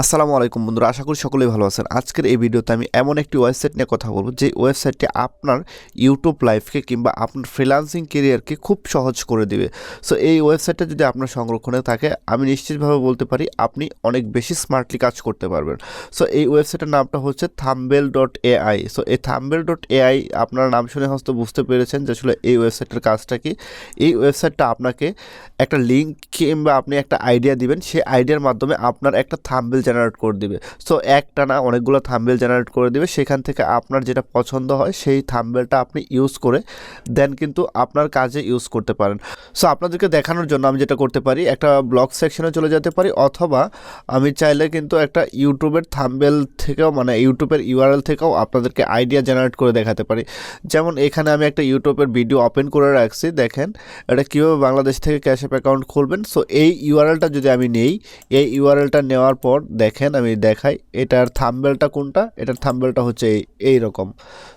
আসসালামু আলাইকুম বন্ধুরা, আশা করি সকলেই ভালো আছেন। আজকের এই ভিডিওতে আমি এমন একটি ওয়েবসাইট নিয়ে কথা বলবো যে ওয়েবসাইটটি আপনার ইউটিউব লাইফকে কিংবা আপনার ফ্রিল্যান্সিং কেরিয়ারকে খুব সহজ করে দিবে। সো এই ওয়েবসাইটটা যদি আপনার সংরক্ষণে থাকে, আমি নিশ্চিতভাবে বলতে পারি আপনি অনেক বেশি স্মার্টলি কাজ করতে পারবেন। সো এই ওয়েবসাইটের নামটা হচ্ছে thumbnail.ai। সো এই thumbnail.ai আপনার নাম শুনে হয়তো বুঝতে পেরেছেন যে আসলে এই ওয়েবসাইটের কাজটা কি। এই ওয়েবসাইটটা আপনাকে একটা লিঙ্ক কিংবা আপনি একটা আইডিয়া দিবেন, সেই আইডিয়ার মাধ্যমে আপনার একটা থাম্বনেল জেনারেট করে দিবে। সো একটা না অনেকগুলো থাম্বনেল জেনারেট করে দিবে, সেখান থেকে আপনার যেটা পছন্দ হয় সেই থাম্বনেলটা আপনি ইউজ করে দেন কিন্তু আপনার কাজে ইউজ করতে পারেন। সো আপনাদেরকে দেখানোর জন্য আমি যেটা করতে পারি, একটা ব্লগ সেকশনে চলে যেতে পারি, অথবা আমি চাইলে কিন্তু একটা ইউটিউবের থাম্বনেল থেকেও মানে ইউটিউবের ইউআরএল থেকেও আপনাদেরকে আইডিয়া জেনারেট করে দেখাতে পারি। যেমন এখানে আমি একটা ইউটিউবের ভিডিও ওপেন করে রাখছি, দেখেন এটা কীভাবে বাংলাদেশ থেকে ক্যাশ অ্যাপ অ্যাকাউন্ট খুলবেন। সো এই ইউআরএলটা যদি আমি নেই, এই ইউআরএলটা নেওয়ার পর দেখেন আমি দেখাই এটার থাম্বনেলটা কোনটা। এটার থাম্বনেলটা হচ্ছে এই রকম।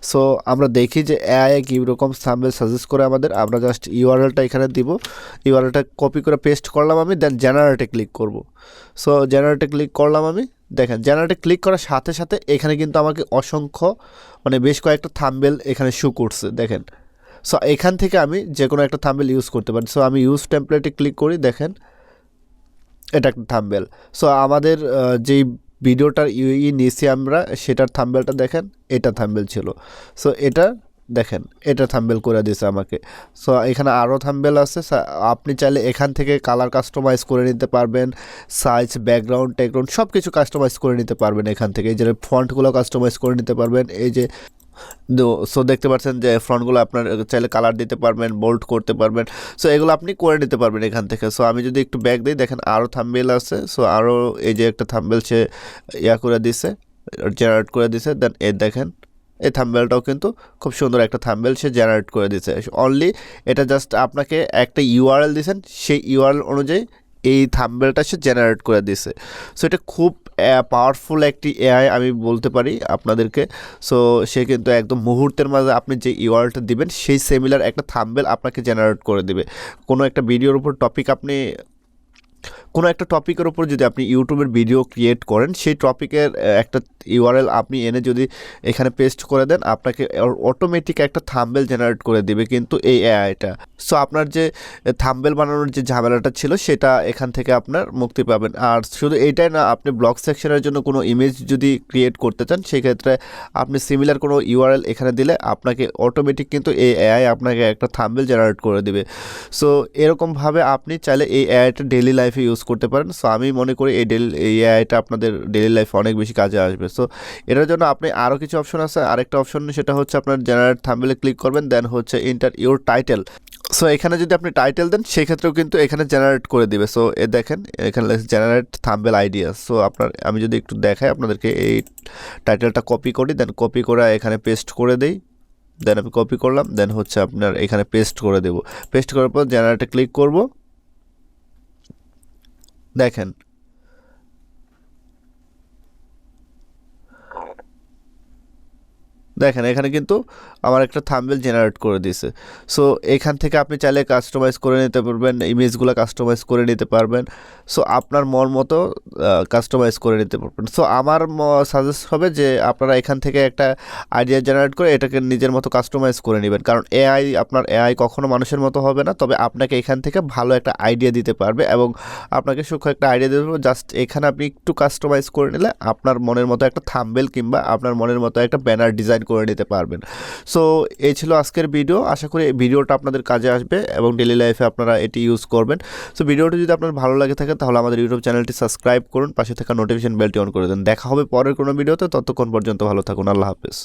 সো আমরা দেখি যে এআই কীরকম থাম্বনেল সাজেস্ট করে আমাদের। আমরা জাস্ট ইউআরএলটা এখানে দিব, ইউআরএলটা কপি করে পেস্ট করলাম আমি, দেন জেনারেটে ক্লিক করব। সো জেনারেটে ক্লিক করলাম আমি, দেখেন জেনারেটে ক্লিক করার সাথে সাথে এখানে কিন্তু আমাকে অসংখ্য মানে বেশ কয়েকটা থাম্বনেল এখানে শো করছে, দেখেন। সো এখান থেকে আমি যে কোনো একটা থাম্বনেল ইউজ করতে পারি। সো আমি ইউজ টেমপ্লেটে ক্লিক করি, দেখেন এটা একটা থাম্বনেল। সো আমাদের যেই ভিডিওটার নিয়েছি আমরা, সেটার থাম্বনেলটা দেখেন, এটা থাম্বনেল ছিল। সো এটা দেখেন, এটা থাম্বনেল করে দিয়েছে আমাকে। সো এখানে আরও থাম্বনেল আছে, আপনি চাইলে এখান থেকে কালার কাস্টমাইজ করে নিতে পারবেন, সাইজ, ব্যাকগ্রাউন্ড, ট্যাকগ্রাউন্ড সব কিছু কাস্টমাইজ করে নিতে পারবেন এখান থেকে। এই যে ফন্টগুলো কাস্টমাইজ করে নিতে পারবেন, এই যে সো দেখতে পাচ্ছেন যে ফ্রন্টগুলো আপনার চাইলে কালার দিতে পারবেন, বোল্ড করতে পারবেন। সো এগুলো আপনি করে নিতে পারবেন এখান থেকে। সো আমি যদি একটু ব্যাক দিই, দেখেন আরও থাম্বনেল আছে। সো আরও এই যে একটা থাম্বনেল সে করে দিছে, জেনারেট করে দিছে, দেন দেখেন এই থাম্বনেলটাও কিন্তু খুব সুন্দর একটা থাম্বনেল সে জেনারেট করে দিছে। অনলি এটা জাস্ট আপনাকে একটা ইউআরএল দিয়েছেন, সেই ইউআরএল অনুযায়ী এই থাম্বনেলটা সে জেনারেট করে দিছে। সো এটা খুব পাওয়ারফুল একটি এআই আমি বলতে পারি আপনাদেরকে। সো সে কিন্তু একদম মুহূর্তের মাঝে আপনি যে ইউআরএলটা দিবেন সেই সিমিলার একটা থাম্বনেল আপনাকে জেনারেট করে দিবে। কোনো একটা ভিডিওর উপর কোনো একটা টপিকের উপর যদি আপনি ইউটিউবের ভিডিও ক্রিয়েট করেন, সেই টপিকের একটা ইউআরএল আপনি এনে যদি এখানে পেস্ট করে দেন, আপনাকে অটোমেটিক একটা থাম্বনেল জেনারেট করে দিবে কিন্তু এই এআইটা। সো আপনার যে থাম্বনেল বানানোর যে ঝামেলাটা ছিল সেটা এখান থেকে আপনার মুক্তি পাবেন। আর শুধু এইটাই না, আপনি ব্লগ সেকশনের জন্য কোনো ইমেজ যদি ক্রিয়েট করতে চান, সেক্ষেত্রে আপনি সিমিলার কোনো ইউআরএল এখানে দিলে আপনাকে অটোমেটিক কিন্তু এই এআই আপনাকে একটা থাম্বনেল জেনারেট করে দিবে। সো এরকমভাবে আপনি চাইলে এই এআইটা ডেইলি লাইফে ইউজ করতে পারেন। সো আমি মনে করি এই এআইটা আপনাদের ডেইলি লাইফে অনেক বেশি কাজে আসবে। সো এটার জন্য আপনি আরও কিছু অপশন আছে, আরেকটা অপশন সেটা হচ্ছে আপনার জেনারেট থাম্বনেলে ক্লিক করবেন, দেন হচ্ছে এন্টার ইউর টাইটেল। সো এখানে যদি আপনি টাইটেল দেন, সেক্ষেত্রেও কিন্তু এখানে জেনারেট করে দিবে। সো দেখেন এখানে জেনারেট থাম্বনেল আইডিয়া। সো আমি যদি একটু দেখাই আপনাদেরকে, এই টাইটেলটা কপি করি, দেন কপি করে এখানে পেস্ট করে দিই, দেন আমি কপি করলাম, দেন হচ্ছে আপনার এখানে পেস্ট করে দেব। পেস্ট করার পর জেনারেটে ক্লিক করব, দেখেন এখানে কিন্তু আমার একটা থাম্বনেল জেনারেট করে দিয়েছে। সো এখান থেকে আপনি চাইলে কাস্টমাইজ করে নিতে পারবেন, ইমেজগুলো কাস্টমাইজ করে নিতে পারবেন। সো আপনার মন মতো কাস্টমাইজ করে নিতে পারবেন। সো আমার সাজেস্ট হবে যে আপনারা এখান থেকে একটা আইডিয়া জেনারেট করে এটাকে নিজের মতো কাস্টমাইজ করে নেবেন, কারণ আপনার এআই কখনো মানুষের মতো হবে না, তবে আপনাকে এখান থেকে ভালো একটা আইডিয়া দিতে পারবে এবং আপনাকে সূক্ষ্ম একটা আইডিয়া দিতে পারবে। জাস্ট এখানে আপনি একটু কাস্টমাইজ করে নিলে আপনার মনের মতো একটা থাম্বনেল কিংবা আপনার মনের মতো একটা ব্যানার ডিজাইন করে নিতে পারবেন। সো এই ছিল আজকের ভিডিও। আশা করি এই ভিডিওটা আপনাদের কাজে আসবে এবং ডেইলি লাইফে আপনারা এটি ইউজ করবেন। সো ভিডিওটি যদি আপনার ভালো লাগে থাকে, তাহলে আমাদের ইউটিউব চ্যানেলটি সাবস্ক্রাইব করুন, পাশে থাকা নোটিফিকেশন বেলটি অন করে দেন। দেখা হবে পরের কোনো ভিডিওতে, ততক্ষণ পর্যন্ত ভালো থাকুন। আল্লাহ হাফেজ।